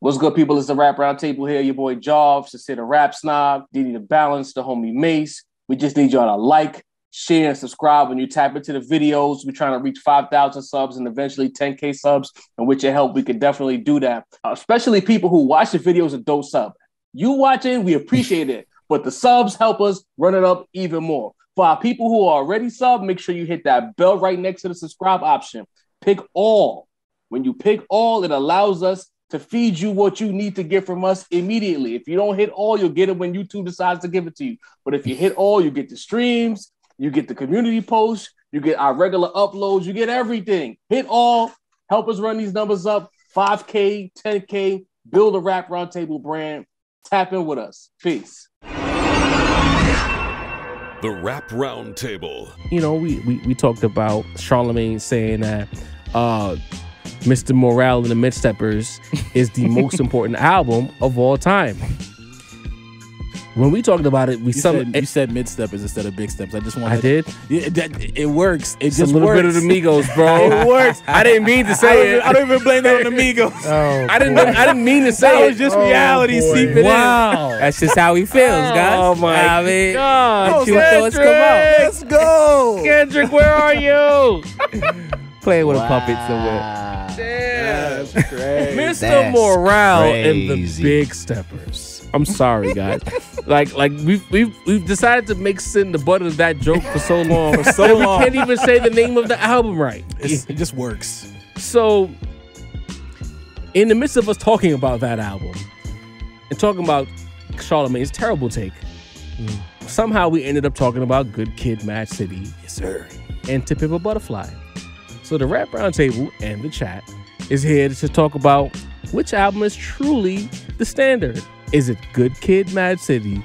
What's good, people? It's the Rap Roundtable here. Your boy Jobs, the the Rap Snob, Diddy the Balance, the homie Mace. We just need y'all to like, share, and subscribe when you tap into the videos. We're trying to reach 5,000 subs and eventually 10K subs. And with your help, we could definitely do that. Especially people who watch the videos and don't sub. You watching, we appreciate it. But the subs help us run it up even more. For our people who are already sub, make sure you hit that bell right next to the subscribe option. Pick all. When you pick all, it allows us to feed you what you need to get from us immediately. If you don't hit all, you'll get it when YouTube decides to give it to you. But if you hit all, you get the streams, you get the community posts, you get our regular uploads, you get everything. Hit all, help us run these numbers up, 5K, 10K, build a Rap Roundtable brand. Tap in with us. Peace. The Rap Roundtable. You know, we talked about Charlemagne saying that Mr. Morale and the Midsteppers is the most important album of all time. When we talked about it, you said Midsteppers instead of Big Steps. I just wanted. I did. Yeah, it works. It's just a little bit of the Migos, bro. It works. I didn't mean to say it. I don't even blame that on the Migos. I didn't mean to say it. That was just reality seeping in. Wow. That's just how he feels, guys. Oh my God. Thoughts come out. Let's go, Kendrick. Where are you? Playing with a puppet somewhere. Damn. That's great. Mr. That's Morale and the crazy. Big Steppers. I'm sorry, guys. like we've decided to make sin the butt of that joke for so long. We can't even say the name of the album right. It just works. So, in the midst of us talking about that album and talking about Charlemagne's terrible take, somehow we ended up talking about Good Kid, Mad City, Yes, sir. and To Pimp a Butterfly. So the Rap Roundtable and the chat is here to talk about which album is truly the standard. Is it Good Kid, Mad City,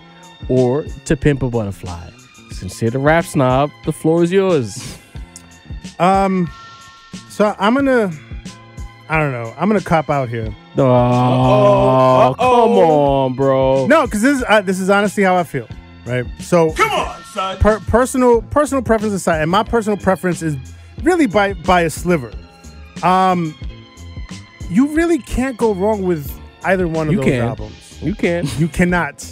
or To Pimp a Butterfly? Since you're the Rap Snob, the floor is yours. So I'm gonna cop out here. Oh, come on, bro. No, because this is honestly how I feel, right? So Come on, son. personal preference aside, and my personal preference is really by a sliver. You really can't go wrong with either one of those albums. You can. You cannot.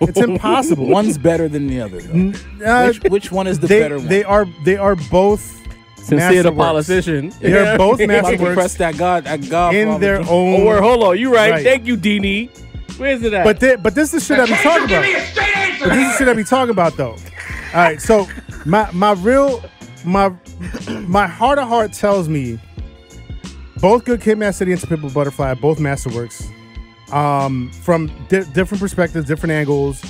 It's impossible. One's better than the other, though. Which one is the better one? They are both. Sincere the masterworks. politician. They're both About to masterworks press that God in their own. Oh, word, hold on. You right. Right. Thank you, Dini. Where's it at? But this is the shit I be talking about. But this is the shit I be talking about, though. All right, so my heart of heart tells me both Good Kid, Mad City and To Pimp a Butterfly are both masterworks, from different perspectives, different angles,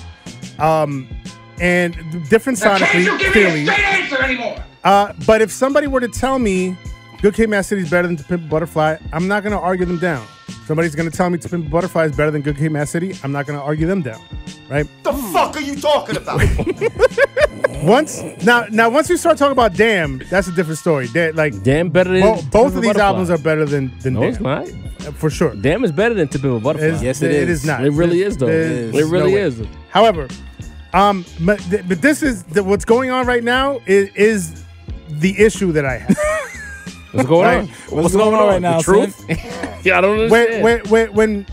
and different sonically, clearly. But if somebody were to tell me Good Kid, Mad City is better than To Pimp a Butterfly, I'm not going to argue them down. Somebody's going to tell me To Pimp a Butterfly is better than Good Kid, Mad City, I'm not going to argue them down, right? The fuck are you talking about? Once we start talking about Damn, that's a different story. Damn better than both of these albums are better than No, Damn. it's not. For sure. Damn is better than To Pimp a Butterfly. Yes, it is. It is not. It really is, though. There's It really no way. is. However, but this is what's going on right now is the issue that I have. What's going on? What's going on right now, The truth? Yeah, I don't understand.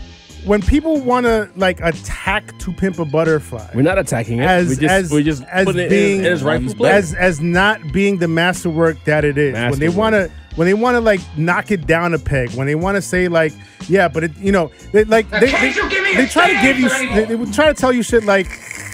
When people want to like attack To Pimp a Butterfly, We're not attacking it. as we're just putting it being in its rightful place. as not being the masterwork that it is. When they want to like knock it down a peg, when they want to say like, yeah, but it, they try to give you, they would try to tell you shit like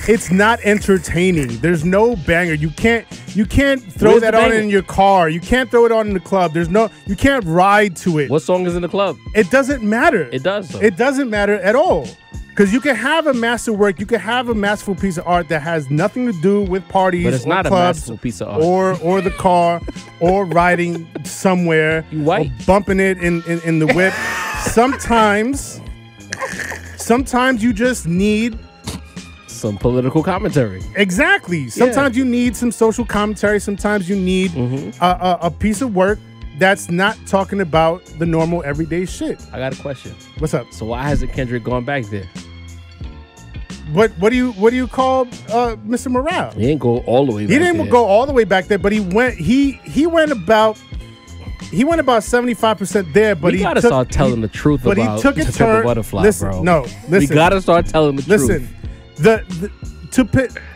it's not entertaining. There's no banger. You can't throw Where's that the on banger? in your car. You can't throw it on in the club. You can't ride to it. What song is in the club? It doesn't matter. It does, though. It doesn't matter at all. Because you can have a masterwork, you can have a masterful piece of art that has nothing to do with parties, But it's or not a clubs, masterful piece of art. or the car, or riding somewhere, You white. or bumping it in the whip. Sometimes you just need Some political commentary. exactly. Sometimes you need some social commentary. Sometimes you need a piece of work that's not talking about the normal everyday shit. I got a question. What's up? So why hasn't Kendrick gone back there? What do you call Mr. Morale? He didn't go all the way back He didn't there. go all the way back there, but he went about he went about 75% there, but we gotta start telling the truth but about he took a To Pimp a turn. Butterfly, Listen, bro. no, listen. We gotta start telling the truth. Listen,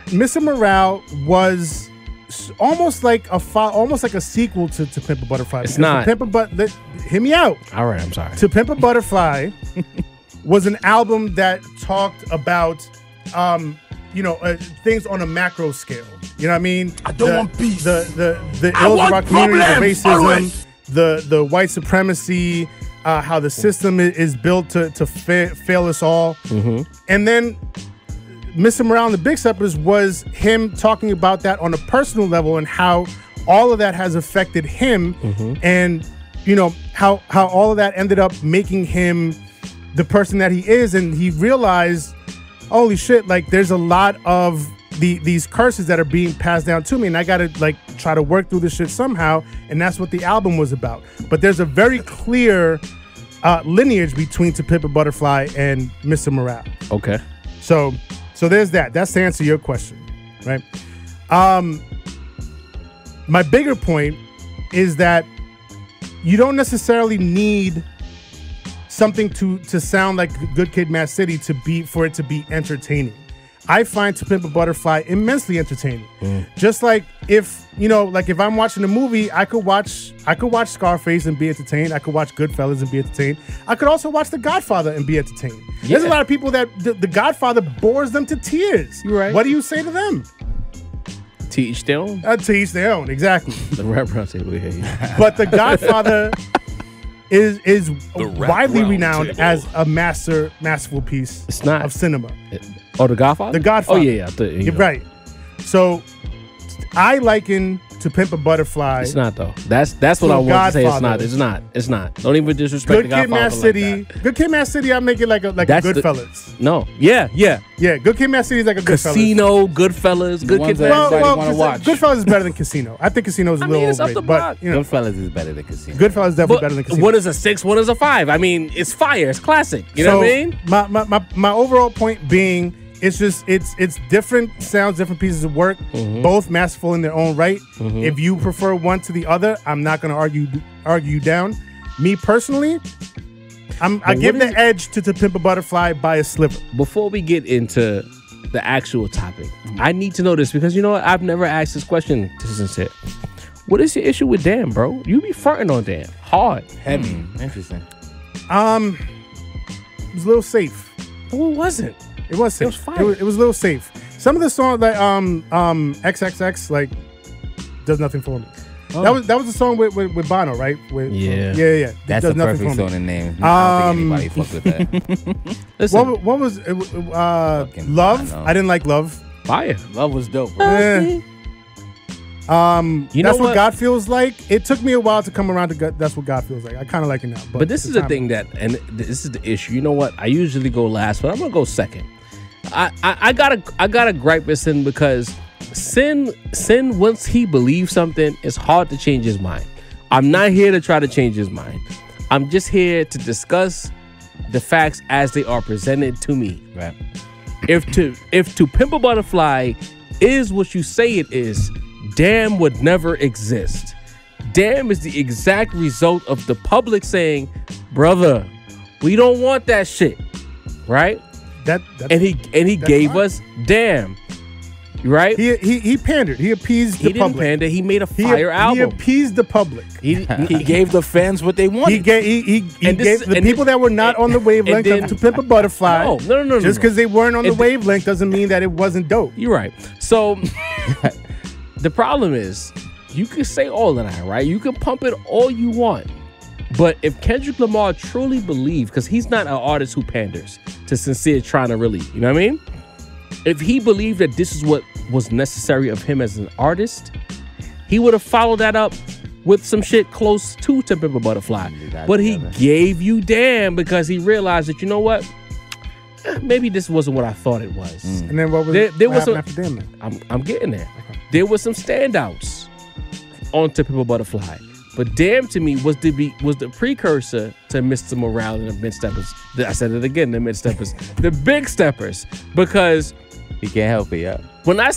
Mr. Morale was almost like a sequel to Pimp a Butterfly. It's not. Hear me out. All right, I'm sorry. To Pimp a Butterfly was an album that talked about, things on a macro scale. You know what I mean? I don't want peace. The ills of our community, the racism, the white supremacy, how the system is built to fail us all. Mm-hmm. And then Mr. Morale and the Big Steppers was him talking about that on a personal level and how all of that has affected him, and how all of that ended up making him the person that he is. And he realized, holy shit, like there's a lot of these curses that are being passed down to me, and I gotta like try to work through this shit somehow. And that's what the album was about. But there's a very clear lineage between To Pimp a Butterfly and Mr. Morale. Okay. So there's that. That's to answer your question, right? My bigger point is that you don't necessarily need something to sound like Good Kid, Mad City for it to be entertaining. I find To Pimp a Butterfly immensely entertaining. Just like if I'm watching a movie, I could watch Scarface and be entertained. I could watch Goodfellas and be entertained. I could also watch The Godfather and be entertained. Yeah. There's a lot of people that The Godfather bores them to tears. You're right. What do you say to them? To each their own. To each their own, exactly. The rap round table here. But The Godfather is Rap widely Round renowned Table. as a masterful piece It's not. of cinema. The Godfather? The Godfather. Oh, yeah. You're right. So I liken To Pimp a Butterfly. It's not, though. That's what To I want to say. Godfather. It's not. Don't even disrespect Good The Kid, Godfather Mad City. like that. Good Kid, Mad City. I make it like a That's the- Goodfellas. No. Yeah. Yeah, Good Kid, Mad City is like a Goodfellas. Casino, Goodfellas, Good ones Kid, that Mad City. everybody wanna watch. Goodfellas is better than Casino. I think Casino is a little it's up overrated, the but block. Goodfellas is better than Casino. Goodfellas is definitely But better than Casino. one is a 6, one is a 5. I mean, it's fire. It's classic. You know what I mean? My overall point being, it's different sounds, different pieces of work, both masterful in their own right. If you prefer one to the other, I'm not going to argue you down. Me personally, I give the edge to Pimp a Butterfly by a sliver. Before we get into the actual topic, I need to know this because you know what? I've never asked this question to Sincere. What is your issue with Damn, bro? You be fronting on Damn hard. Heavy. Interesting. It was a little safe. No, it wasn't. It was safe. was fire. It was a little safe. Some of the songs like XXX like does nothing for me. That was the song with Bono, right? Yeah. Yeah. That's Does a nothing perfect for me. song to name. I don't think anybody fuck with that. Listen, What was it? Fucking Love? Bono. I didn't like Love. fire. Love was dope, bro. Eh. You That's know what God feels like. It took me a while to come around to God. That's what God feels like. I kind of like it now. But this is the thing and this is the issue. You know what? I usually go last, but I'm gonna go second. I gotta gripe with Sin because Sin once he believes something, it's hard to change his mind. I'm not here to try to change his mind. I'm just here to discuss the facts as they are presented to me. Right. If to Pimp a Butterfly is what you say it is, Damn would never exist. Damn is the exact result of the public saying, brother, we don't want that shit. Right? And he gave fine. us Damn. Right? He pandered. He appeased He the didn't public. pander. He made a He fire album. He appeased the public. He Gave the fans what they wanted. He gave And this- the and people this- that were not on the wavelength then- of To Pimp a Butterfly. No. Just because they weren't on the And then- wavelength doesn't mean that it wasn't dope. You're right. So the problem is, you can say all of that, right? You can pump it all you want. But if Kendrick Lamar truly believed, because he's not an artist who panders to Sincere trying to really, you know what I mean? If he believed that this is what was necessary of him as an artist, he would have followed that up with some shit close to Pimp a Butterfly. But he gave you Damn because he realized that, you know what? Maybe this wasn't what I thought it was. And then what was There what was some, happened after them? Then? I'm getting there. There were some standouts on To Pimp a Butterfly, but Damn to me was the precursor to Mr. Morale and the Mid Steppers. I said it again, the Mid Steppers, the Big Steppers, because You can't help it, yeah. when I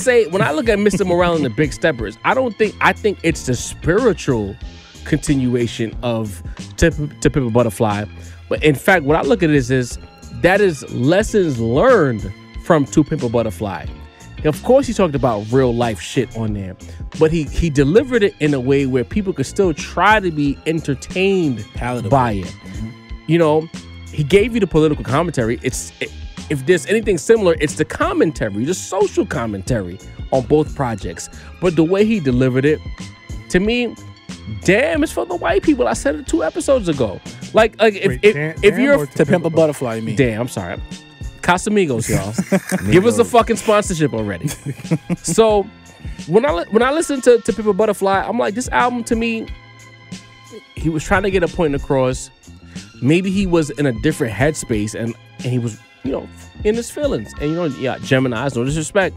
look at Mr. Morale and the Big Steppers, I think it's the spiritual continuation of To Pimp a Butterfly. But in fact, what I look at it is that is lessons learned from To Pimp a Butterfly. Of course, he talked about real life shit on there, but he delivered it in a way where people could still try to be entertained by it. Mm-hmm. You know, he gave you the political commentary. If there's anything similar, it's the commentary, the social commentary on both projects. But the way he delivered it, to me, damn, it's for the white people. I said it 2 episodes ago. Like if you're To Pimp a Butterfly, you mean? Damn, I'm sorry. Casamigos, y'all. Give us a fucking sponsorship already. So when I listen to Pimp a Butterfly, I'm like, this album to me, he was trying to get a point across. Maybe he was in a different headspace and he was, you know, in his feelings. And you know, yeah, Geminis, no disrespect.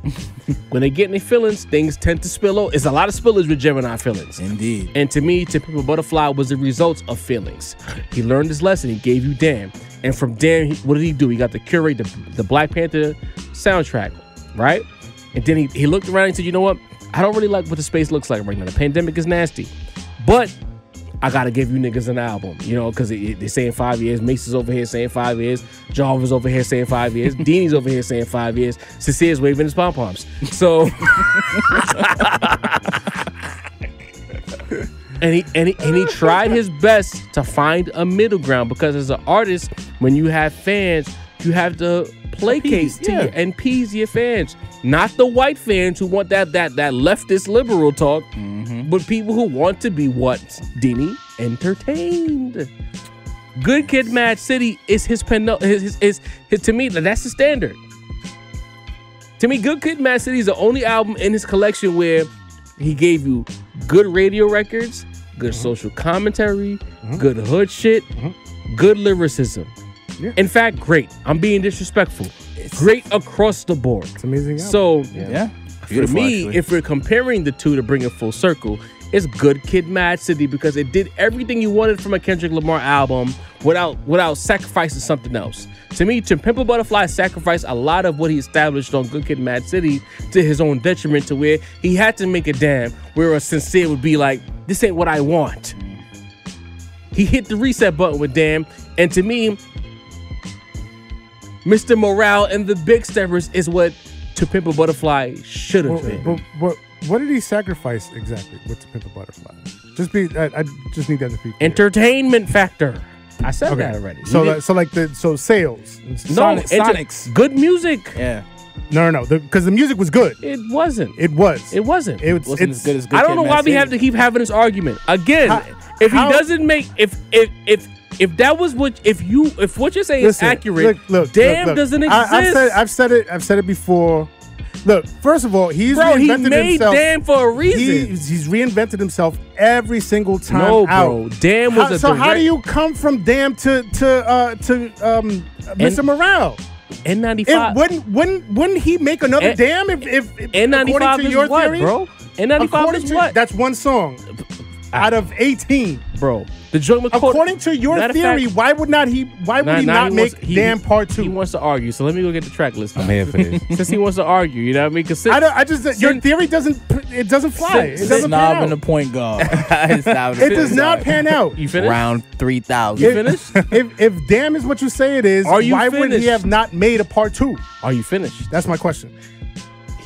When they get in their feelings, things tend to spill over. It's a lot of spillage with Gemini feelings. Indeed. And to me, To Pimp a Butterfly was the result of feelings. He learned his lesson. He gave you Damn. And from Damn, what did he do? He got to curate the Black Panther soundtrack, right? And then he looked around and said, you know what? I don't really like what the space looks like right now. The pandemic is nasty. But I got to give you niggas an album, you know, because they're saying 5 years. Mace is over here saying 5 years. Jarvis over here saying 5 years. Deanie's over here saying 5 years. Sincere's waving his pom-poms. So... And he tried his best to find a middle ground, because as an artist, when you have fans, you have to placate and appease your fans. Not the white fans who want that leftist liberal talk, but people who want to be what? Deanie, entertained. Good Kid, Mad City is his to me, that's the standard. To me, Good Kid, Mad City is the only album in his collection where he gave you good radio records, good social commentary, good hood shit, good lyricism. Yeah. In fact, great. I'm being disrespectful. Great across the board. It's amazing album. So, yeah. For me, if we're comparing the two to bring it full circle, it's Good Kid, Mad City, because it did everything you wanted from a Kendrick Lamar album without sacrificing something else. To me, To Pimp a Butterfly sacrificed a lot of what he established on Good Kid, Mad City to his own detriment, to where he had to make a Damn, where a Sincere would be like, this ain't what I want. He hit the reset button with Damn, and to me, Mr. Morale and the Big Steppers is what To Pimp a Butterfly should have been. What did he sacrifice exactly with To Pimp a Butterfly? I just need that to be clear. Entertainment factor. I said that already. So sales. Sonics. Good music. Yeah. No. Because the music was good. It wasn't. It was. It wasn't. It's as good as Good I don't Kid, know Mad why City. we have to keep having this argument again. If that was what if what you're saying is accurate, look, Damn doesn't exist. I've said it before. Look, first of all, he made himself. Damn for a reason. He's reinvented himself every single time. No, out. bro. Damn was how do you come from Damn to Mr. Morale? N95. Wouldn't he make another Damn if N95 according to your what, theory, bro? N95 is what? That's one song out of 18, bro. The joint according to your theory, why would he not make Damn Part 2? He wants to argue, so let me go get the track list. I'm here for this. Since he wants to argue, you know what I mean? Cause your theory doesn't fly. It doesn't pan out. And the point guard. It does not pan out. You finished? Round 3,000. You finished? If Damn is what you say it is, why would he have not made a Part 2? Are you finished? That's my question.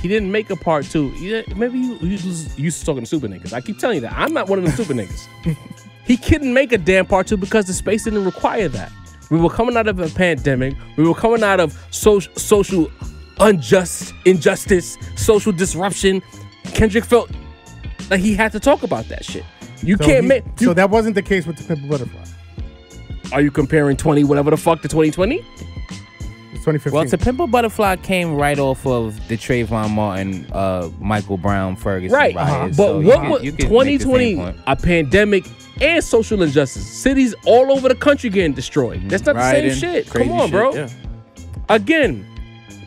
He didn't make a Part 2. Maybe you used to talking to super niggas. I keep telling you that. I'm not one of them super niggas. He couldn't make a Damn Part 2 because the space didn't require that. We were coming out of a pandemic. We were coming out of social injustice, social disruption. Kendrick felt like he had to talk about that shit. So that wasn't the case with To Pimp a Butterfly. Are you comparing 20 whatever the fuck to 2020? It's 2015. Well, To Pimp a Butterfly came right off of the Trayvon Martin, Michael Brown, Ferguson. Right. Riot. But So what was you can 2020, make the same point. a pandemic and social injustice. Cities all over the country getting destroyed. That's not the same shit. Come on, bro. Yeah. Again,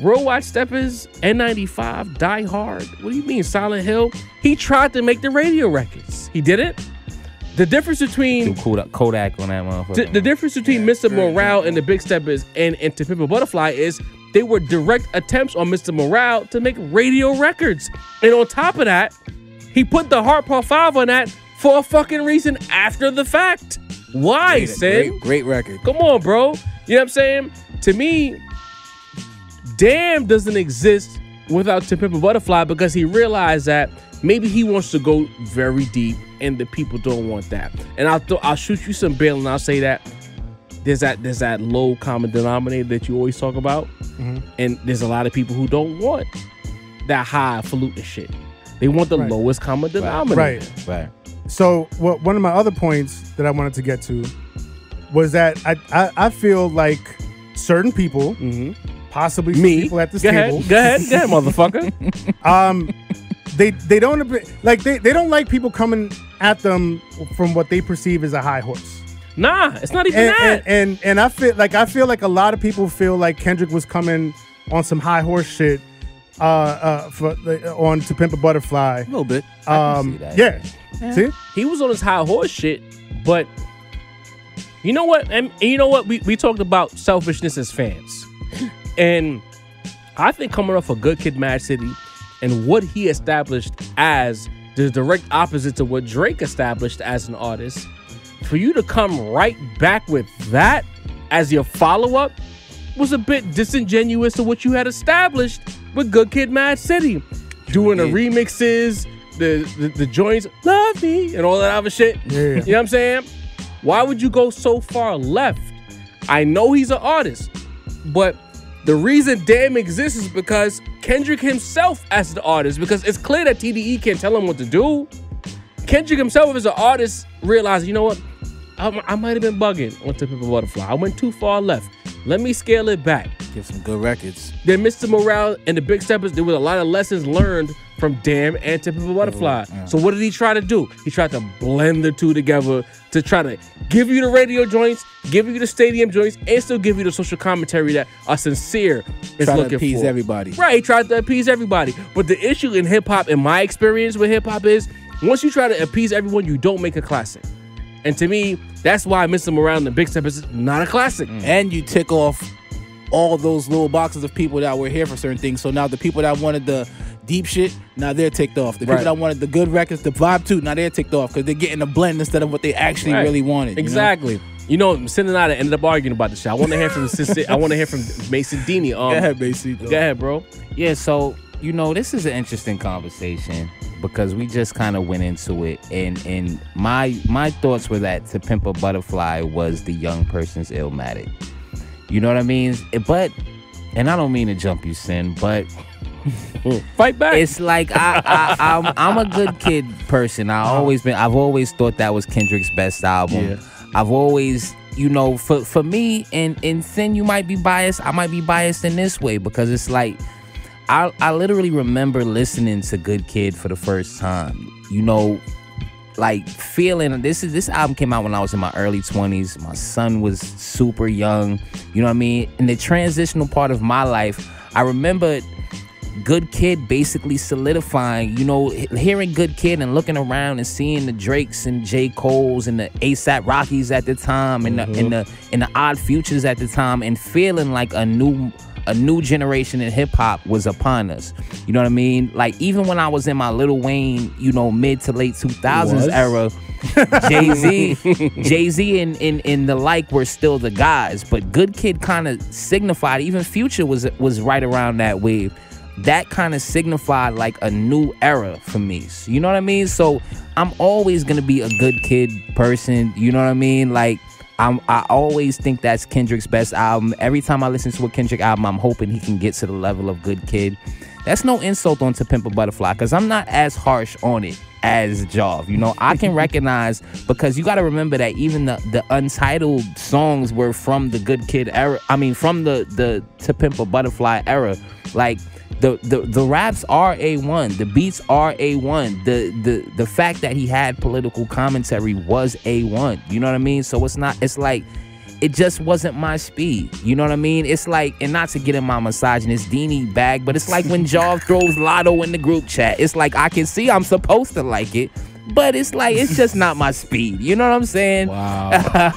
Worldwide Steppers, N95, Die Hard. What do you mean, Silent Hill? He tried to make the radio records. He didn't. The difference between Kodak on that motherfucker. the difference between Mr. Morale and the Big Steppers and To Pimp a Butterfly is they were direct attempts on Mr. Morale to make radio records. And on top of that, he put the Heart Part 5 on that for a fucking reason after the fact. Why, Sin? Great record. Come on, bro. You know what I'm saying? To me, Damn doesn't exist without To Pimp a Butterfly because he realized that maybe he wants to go very deep and the people don't want that. And I'll shoot you some bail and I'll say that there's that low common denominator that you always talk about. Mm-hmm. And there's a lot of people who don't want that highfalutin shit. They want the lowest common denominator. Right. So one of my other points that I wanted to get to was that I feel like certain people, possibly some people at this table. Go ahead, motherfucker. They don't like they don't like people coming at them from what they perceive as a high horse. Nah, it's not even that. And I feel like a lot of people feel like Kendrick was coming on some high horse shit on To Pimp a Butterfly. A little bit. I can see that. Yeah. See? He was on his high horse shit, but you know what? And you know what? We talked about selfishness as fans. And I think coming off a Good Kid, Mad City and what he established as the direct opposite to what Drake established as an artist, for you to come right back with that as your follow-up was a bit disingenuous to what you had established with Good Kid, Mad City. Doing the remixes, the joints, love me, and all that other shit. Yeah. You know what I'm saying? Why would you go so far left? I know he's an artist, but the reason Damn exists is because Kendrick himself as the artist, because it's clear that TDE can't tell him what to do. Kendrick himself as an artist realized, you know what? I might have been bugging on To Pimp a Butterfly. I went too far left. Let me scale it back. Give some good records. Then Mr. Morale and the Big Steppers, there was a lot of lessons learned from Damn and To Pimp a Butterfly. Yeah. So what did he try to do? He tried to blend the two together to try to give you the radio joints, give you the stadium joints, and still give you the social commentary that are sincere is try looking to appease for. everybody. Right, he tried to appease everybody. But the issue in hip-hop, in my experience with hip-hop is, once you try to appease everyone, you don't make a classic. And to me, that's why Mr. Morale and the Big Steppers is not a classic. And you tick off all those little boxes of people that were here for certain things. So now the people that wanted the deep shit, now they're ticked off. The people that wanted the good records, the vibe too, now they're ticked off because they're getting a blend instead of what they actually really wanted. Exactly. You know, Sin and I ended up arguing about the shit. I want to hear from Mason Dini. Go ahead, Mason. Go ahead, bro. Yeah, so, you know, this is an interesting conversation because we just kind of went into it. And my thoughts were that To Pimp a Butterfly was the young person's Illmatic. You know what I mean? But, and I don't mean to jump you, Sin, but fight back. It's like I'm a good kid person. I've always thought that was Kendrick's best album. Yeah. I've always, you know, for me and Sin, you might be biased. I might be biased in this way because it's like I literally remember listening to Good Kid for the first time. You know, like feeling this album came out when I was in my early 20s. My son was super young. You know what I mean? In the transitional part of my life, I remember Good Kid basically solidifying, you know, hearing Good Kid and looking around and seeing the Drakes and J. Cole's and the ASAP Rockies at the time and the Odd Futures at the time and feeling like a new generation in hip hop was upon us. You know what I mean? Like even when I was in my Lil Wayne, you know, mid to late 2000s era, Jay-Z and the like were still the guys, but Good Kid kind of signified, even Future was right around that wave. That kind of signified like a new era for me. So, you know what I mean? So I'm always gonna be a Good Kid person. You know what I mean? Like I always think that's Kendrick's best album. Every time I listen to a Kendrick album, I'm hoping he can get to the level of Good Kid. That's no insult on To Pimp a Butterfly, because I'm not as harsh on it as Jov. You know, I can recognize, because you got to remember that even the untitled songs were from the Good Kid era. I mean, from the To Pimp a Butterfly era. Like, the raps are A1, the beats are A1, the fact that he had political commentary was A1. You know what I mean? So it's like it just wasn't my speed. You know what I mean? It's like, and not to get in my misogynist Dini bag, but it's like when Jaw throws Lotto in the group chat. It's like I can see I'm supposed to like it, but it's like it's just not my speed. You know what I'm saying? Wow.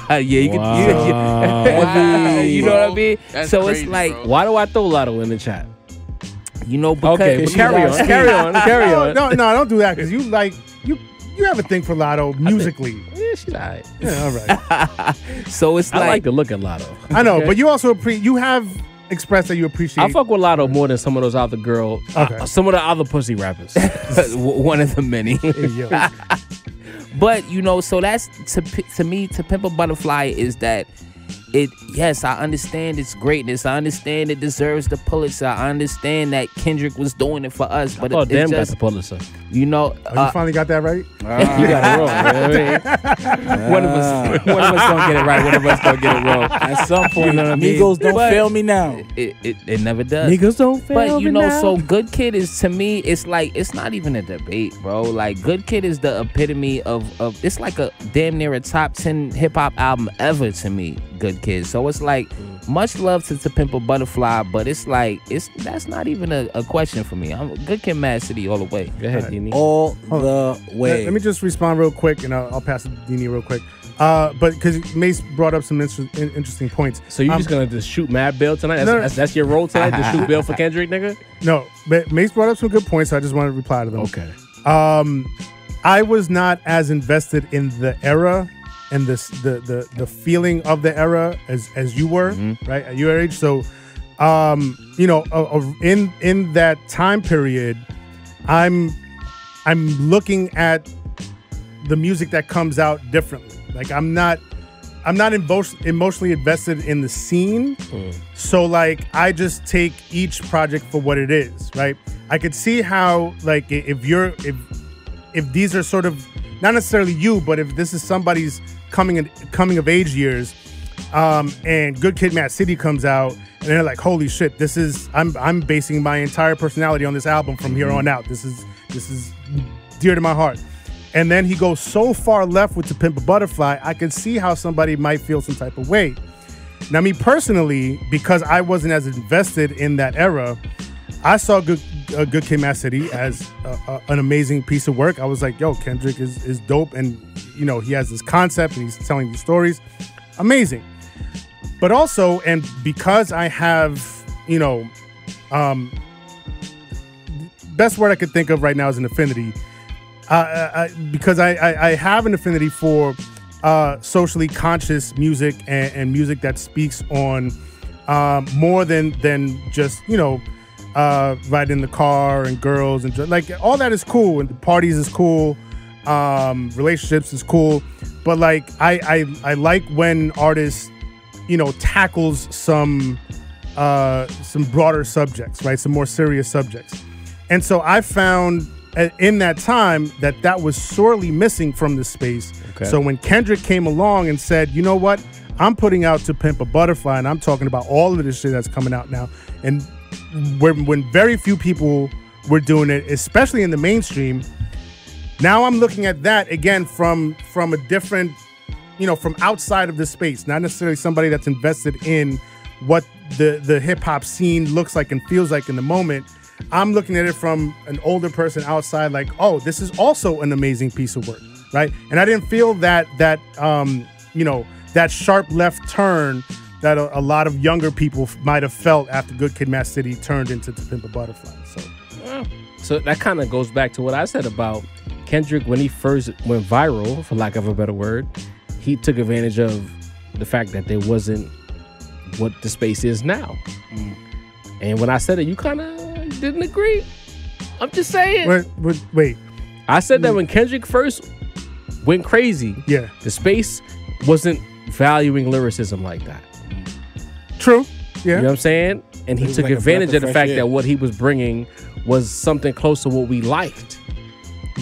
Yeah, you can. Wow. You know what I mean? That's so crazy, it's like, bro. Why do I throw Lotto in the chat? you know, because Okay, but carry on. No, don't do that because you have a thing for Lotto musically. Yeah, she's all right. Yeah, all right. So it's I like like the look of Lotto. I know, Okay? but you also you have expressed that you appreciate. I fuck with Lotto more than some of those other some of the other pussy rappers. one of the many. Hey, yo. But you know, so that's to me, To Pimp a Butterfly is that yes, I understand its greatness. I understand it deserves the Pulitzer. I understand that Kendrick was doing it for us, but Oh, damn, got just, the Pulitzer. you know, Oh, you finally got that right? You got it wrong. Man. one of us gonna get it right. One of us gonna get it wrong. At some point, You know what I mean? Migos don't But- fail me now. It never does. Niggas don't fail But you me know, now. so Good Kid is, to me, it's like, it's not even a debate, bro. Like, Good Kid is the epitome of it's like a damn near a top 10 hip hop album ever to me, Good Kid. So it's like, much love to Pimp a Butterfly, but it's like, that's not even a question for me. I'm Good Kid, Mad City all the way. Go ahead, Dini. All the way. Let me just respond real quick, and I'll pass it to Dini real quick. But because Mace brought up some interesting points. So you just gonna just shoot Mad Bill tonight? No, no. That's your role tonight? To shoot Bill for Kendrick, nigga? No, but Mace brought up some good points, so I just want to reply to them. Okay. I was not as invested in the era and the feeling of the era as you were, right, at your age. So, you know, in that time period, I'm looking at the music that comes out differently. Like I'm not emotionally invested in the scene. So like I just take each project for what it is, right? I could see how like if these are sort of not necessarily you, but if this is somebody's coming of age years, and Good Kid, Mad City comes out, and they're like, holy shit, this is I'm basing my entire personality on this album from here on out. This is dear to my heart. And then he goes so far left with To Pimp a Butterfly, I can see how somebody might feel some type of way. Now, me personally, because I wasn't as invested in that era, I saw Good Kid, Mad City as an amazing piece of work. I was like, yo, Kendrick is dope, and you know he has this concept and he's telling these stories, amazing. But also, and because I have, you know, best word I could think of right now is an affinity. Because I have an affinity for socially conscious music and music that speaks on more than just, you know, riding in the car and girls and like all that is cool, and the parties is cool, relationships is cool, but like I like when artists, you know, tackles some broader subjects, right, some more serious subjects. And so I found in that time that was sorely missing from the space. Okay. So when Kendrick came along and said, you know what, I'm putting out To Pimp a Butterfly, and I'm talking about all of this shit that's coming out now, and when very few people were doing it, especially in the mainstream, now I'm looking at that again from a different, you know, from outside of the space, not necessarily somebody that's invested in what the hip hop scene looks like and feels like in the moment. I'm looking at it from an older person outside, like, oh, this is also an amazing piece of work, right? And I didn't feel that you know, that sharp left turn that a lot of younger people might have felt after Good Kid, Mad City turned into To Pimp a Butterfly. So that kind of goes back to what I said about Kendrick when he first went viral, for lack of a better word. He took advantage of the fact that there wasn't what the space is now. And when I said it, you kind of didn't agree. I'm just saying. Wait. I said that when Kendrick first went crazy, yeah, the space wasn't valuing lyricism like that. True. Yeah. You know what I'm saying? And he took like advantage of the fact air. that what he was bringing was something close to what we liked.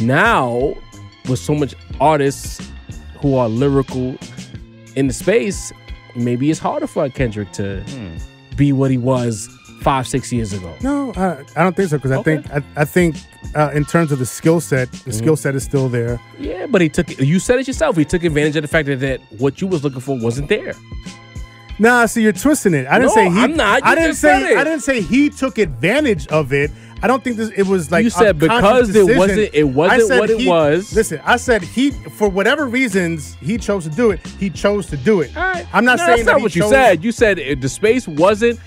Now, with so much artists who are lyrical in the space, maybe it's harder for Kendrick to be what he was 5-6 years ago. No, I don't think so, because I think in terms of the skill set, skill set is still there. Yeah, but you said it yourself. He took advantage of the fact that what you was looking for wasn't there. Nah, so you're twisting it. I didn't say he. I'm not. I didn't say he took advantage of it. I don't think it was like you said because it wasn't what it was. Listen, I said he, for whatever reasons he chose to do it. He chose to do it. All right. I'm not saying that's not what you said. You said the space wasn't.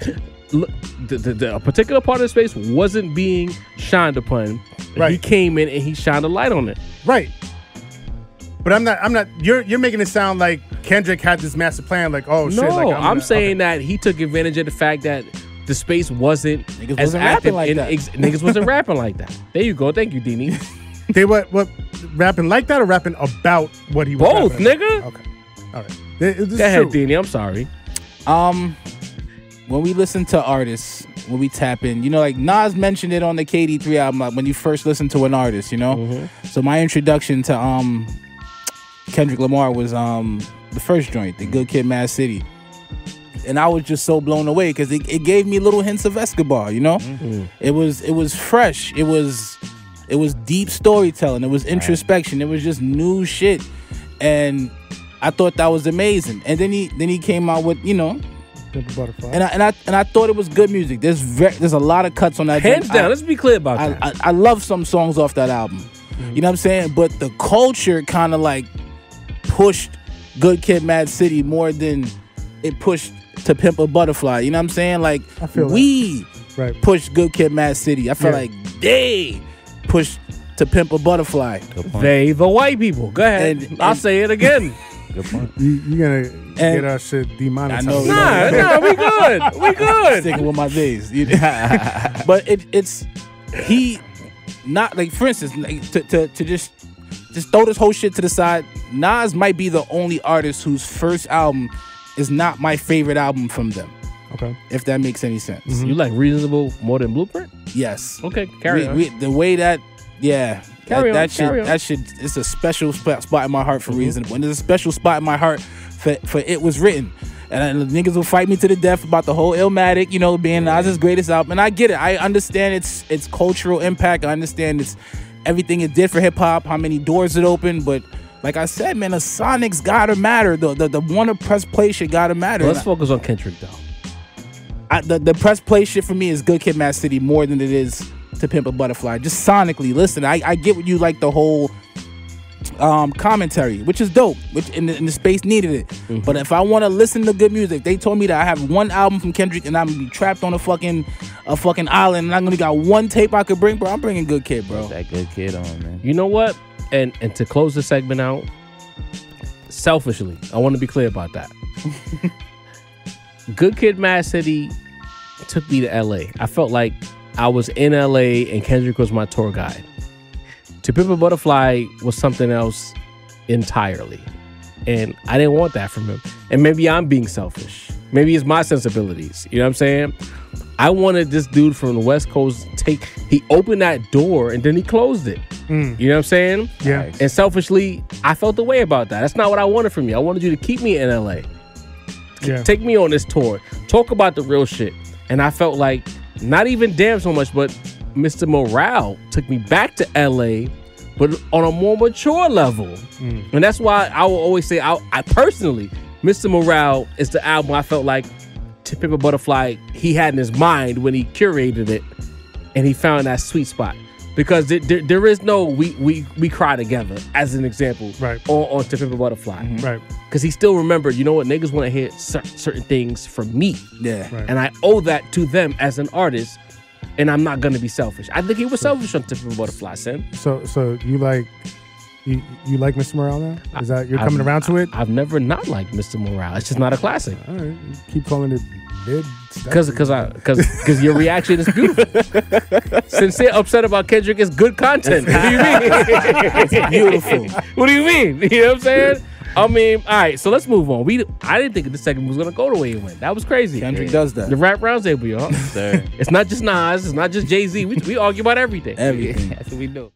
A particular part of the space wasn't being shined upon. Right. He came in and he shined a light on it. Right. But I'm not. You're making it sound like Kendrick had this master plan. Like, oh shit. No, Like, I'm saying that he took advantage of the fact that the space wasn't Niggas as wasn't active rapping like in that. niggas wasn't rapping like that. There you go. Thank you, Dini. They what rapping like that or rapping about what he was Both, rapping about? nigga. Okay. All right. This is Go ahead, true. Dini. I'm sorry. When we listen to artists, when we tap in, you know, like Nas mentioned it on the KD3 album, like when you first listen to an artist, you know. So my introduction to Kendrick Lamar was the first joint, The Good Kid, Mad City, and I was just so blown away because it gave me little hints of Escobar, you know. It was fresh. It was deep storytelling. It was introspection. It was just new shit, and I thought that was amazing. And then he came out with, you know. Butterfly. And I thought it was good music. There's a lot of cuts on that. Hands joint. down. Let's be clear about that. I love some songs off that album. You know what I'm saying? But the culture kind of like pushed Good Kid, Mad City more than it pushed To Pimp a Butterfly. You know what I'm saying? Like I feel we right. pushed Good Kid, Mad City. I feel like they pushed To Pimp a Butterfly. They, the white people. Go ahead. I'll say it again. Good point. You're gonna get our shit demonetized. I know. Nah, we good. We good. Sticking with my days. But it's he not like, for instance, like, to just throw this whole shit to the side. Nas might be the only artist whose first album is not my favorite album from them. Okay. If that makes any sense. You like Reasonable more than Blueprint? Yes. Okay, carry on. The way that, yeah. Carry on, that carry on. shit, it's a special spot in my heart for Reasonable. And there's a special spot in my heart for It Was Written. And the niggas will fight me to the death about the whole Illmatic, you know, being Nas's greatest album. And I get it. I understand its cultural impact. I understand it's everything it did for hip hop, how many doors it opened. But like I said, man, the Sonics gotta matter. The Warner press play shit gotta matter. Let's focus on Kendrick though. The press play shit for me is Good Kid, Mad City more than it is To Pimp a Butterfly. Just sonically, listen, I get what you like, the whole commentary, which is dope, which in the space needed it. But if I want to listen to good music, they told me that I have one album from Kendrick and I'm gonna be trapped on a fucking island and I'm gonna got one tape I could bring, bro. I'm bringing Good Kid, bro. That Good Kid on, man. You know what? And to close the segment out, selfishly, I want to be clear about that. Good Kid, Mad City took me to LA. I felt like I was in LA and Kendrick was my tour guide. To Pimp a Butterfly was something else entirely. And I didn't want that from him. And maybe I'm being selfish. Maybe it's my sensibilities. You know what I'm saying? I wanted this dude from the West Coast he opened that door and then he closed it. You know what I'm saying? Yeah. And selfishly, I felt the way about that. That's not what I wanted from you. I wanted you to keep me in LA. Yeah. Take me on this tour. Talk about the real shit. And I felt like, not even damn so much, but Mr. Morale took me back to LA, but on a more mature level. And that's why I will always say, I personally, Mr. Morale is the album I felt like To Pimp a Butterfly, he had in his mind when he curated it, and he found that sweet spot. Because there is no we cry together, as an example, right, on To Pimp a Butterfly. Right. Because he still remembered, you know what, niggas want to hear certain things from me. Yeah. Right. And I owe that to them as an artist, and I'm not going to be selfish. I think he was selfish on To Pimp a Butterfly, Sam. So you like Mr. Morale now? Is that you're coming around to it? I've never not liked Mr. Morale. It's just not a classic. All right. You keep calling it mid. Because your reaction is beautiful. Sincere upset about Kendrick is good content. What do you mean? It's beautiful. What do you mean? You know what I'm saying? I mean, all right, so let's move on. I didn't think this segment was going to go the way it went. That was crazy. Kendrick does that. The Rap Roundtable, y'all. Sir. It's not just Nas. It's not just Jay-Z. We argue about everything. Everything. That's what we do.